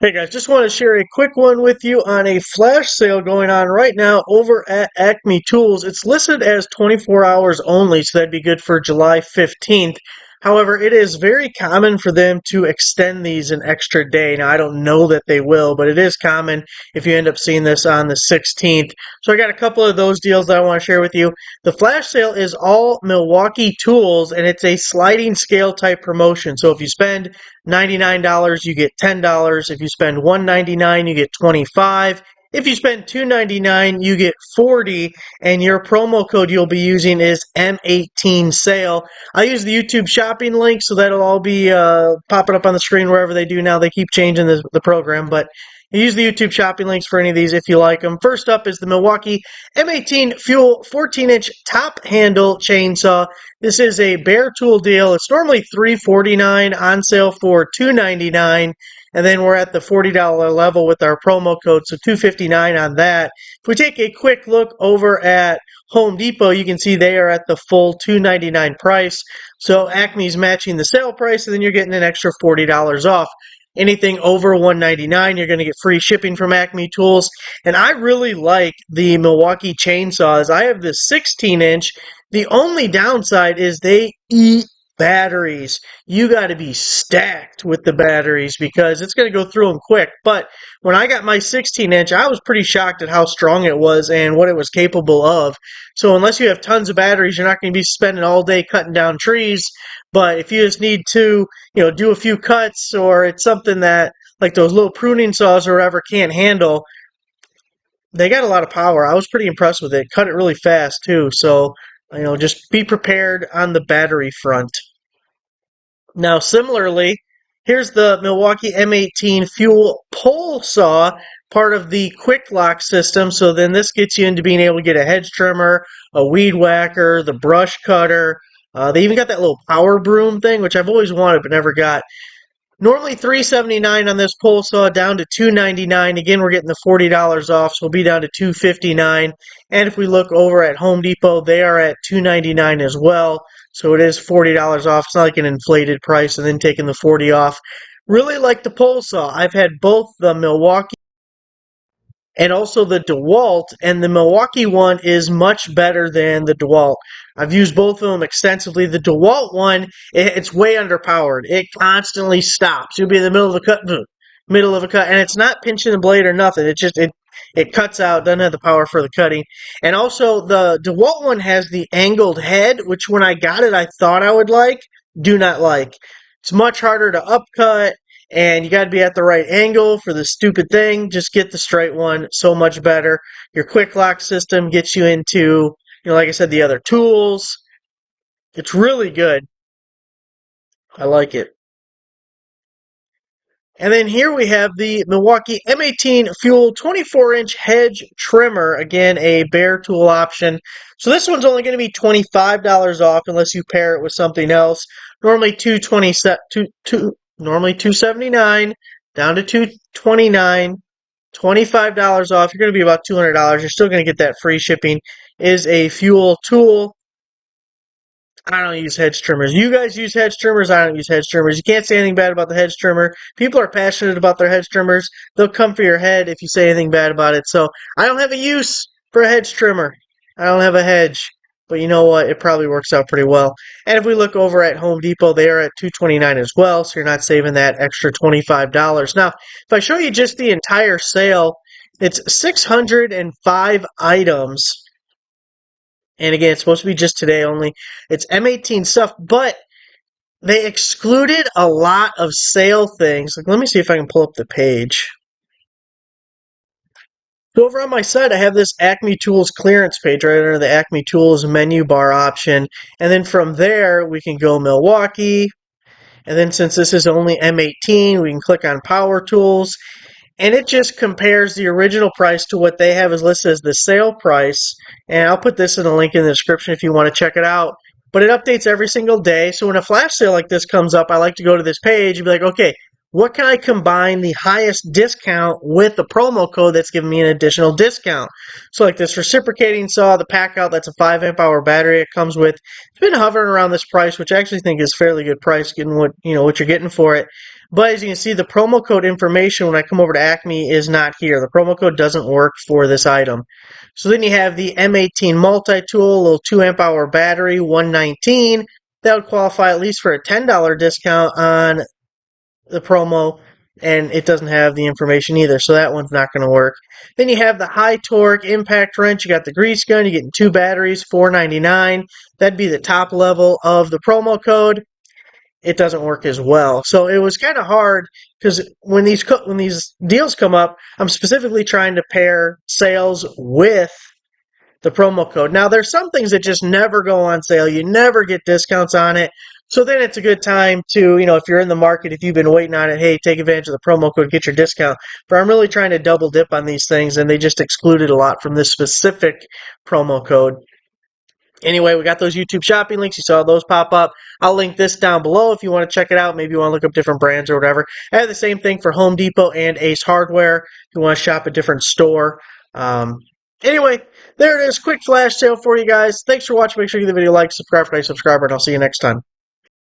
Hey guys, just want to share a quick one with you on a flash sale going on right now over at Acme Tools. It's listed as 24 hours only, so that'd be good for July 15th. However, it is very common for them to extend these an extra day. Now, I don't know that they will, but it is common if you end up seeing this on the 16th. So I got a couple of those deals that I want to share with you. The flash sale is all Milwaukee tools, and it's a sliding scale type promotion. So if you spend $99, you get $10. If you spend $199, you get $25. If you spend $299, you get $40, and your promo code you'll be using is M18 sale. I use the YouTube shopping link, so that'll all be popping up on the screen wherever they do now. They keep changing the program, but you use the YouTube shopping links for any of these if you like them. First up is the Milwaukee M18 Fuel 14-inch top handle chainsaw. This is a bare tool deal. It's normally $349, on sale for $299, and then we're at the $40 level with our promo code, so $259 on that. If we take a quick look over at Home Depot, you can see they are at the full $299 price. So Acme's matching the sale price, and then you're getting an extra $40 off. Anything over $199, you're going to get free shipping from Acme Tools. And I really like the Milwaukee chainsaws. I have this 16-inch. The only downside is they eat batteries. You got to be stacked with the batteries because it's going to go through them quick. But when I got my 16-inch, I was pretty shocked at how strong it was and what it was capable of. So unless you have tons of batteries, you're not going to be spending all day cutting down trees. But if you just need to, do a few cuts, or it's something that, like those little pruning saws or whatever, can't handle, they got a lot of power. I was pretty impressed with it. Cut it really fast, too. So, just be prepared on the battery front. Now, similarly, here's the Milwaukee M18 Fuel Pole Saw, part of the Quick Lock system. So then this gets you into being able to get a hedge trimmer, a weed whacker, the brush cutter. They even got that little power broom thing, which I've always wanted but never got. Normally $379 on this pole saw, down to $299. Again, we're getting the $40 off, so we'll be down to $259. And if we look over at Home Depot, they are at $299 as well. So it is $40 off. It's not like an inflated price and then taking the $40 off. Really like the pole saw. I've had both the Milwaukee and also the DeWalt, and the Milwaukee one is much better than the DeWalt. I've used both of them extensively. The DeWalt one, it's way underpowered. It constantly stops. You'll be in the middle of a cut, and it's not pinching the blade or nothing. It cuts out, doesn't have the power for the cutting. And also, the DeWalt one has the angled head, which when I got it, I thought I would do not like. It's much harder to upcut, and you got to be at the right angle for the stupid thing. Just get the straight one. So much better. Your quick lock system gets you into, like I said, the other tools. It's really good. I like it. And then here we have the Milwaukee M18 Fuel 24-inch hedge trimmer. Again, a bare tool option. So this one's only going to be $25 off unless you pair it with something else. Normally $279, down to $229, $25 off. You're going to be about $200. You're still going to get that free shipping. Is a fuel tool. I don't use hedge trimmers. You guys use hedge trimmers. I don't use hedge trimmers. You can't say anything bad about the hedge trimmer. People are passionate about their hedge trimmers. They'll come for your head if you say anything bad about it. So I don't have a use for a hedge trimmer. I don't have a hedge. But you know what? It probably works out pretty well. And if we look over at Home Depot, they are at $229 as well, so you're not saving that extra $25. Now, if I show you just the entire sale, it's 605 items. And again, it's supposed to be just today only. It's M18 stuff, but they excluded a lot of sale things. Let me see if I can pull up the page. So over on my side, I have this Acme Tools clearance page right under the Acme Tools menu bar option. And then from there, we can go Milwaukee. And then since this is only M18, we can click on Power Tools. And it just compares the original price to what they have as listed as the sale price. And I'll put this in a link in the description if you want to check it out. But it updates every single day. So when a flash sale like this comes up, I like to go to this page and be like, okay, what can I combine the highest discount with the promo code that's giving me an additional discount? So like this reciprocating saw, the pack out, that's a 5 amp hour battery it comes with. It's been hovering around this price, which I actually think is fairly good price given what you're getting for it. But as you can see, the promo code information when I come over to Acme is not here. The promo code doesn't work for this item. So then you have the M18 multi-tool, little 2 amp hour battery, $119. That would qualify at least for a $10 discount on the promo, and it doesn't have the information either, so that one's not going to work. Then you have the high torque impact wrench. You got the grease gun. You're getting 2 batteries, $4.99. That'd be the top level of the promo code. It doesn't work as well. So it was kind of hard because when these deals come up, I'm specifically trying to pair sales with the promo code. Now, there's some things that just never go on sale. You never get discounts on it. So then it's a good time to, if you're in the market, if you've been waiting on it, hey, take advantage of the promo code, get your discount. But I'm really trying to double dip on these things, and they just excluded a lot from this specific promo code. Anyway, we got those YouTube shopping links. You saw those pop up. I'll link this down below if you want to check it out. Maybe you want to look up different brands or whatever. I have the same thing for Home Depot and Ace Hardware if you want to shop a different store. Anyway, there it is. Quick flash sale for you guys. Thanks for watching. Make sure you give the video a like, subscribe for a subscriber, and I'll see you next time.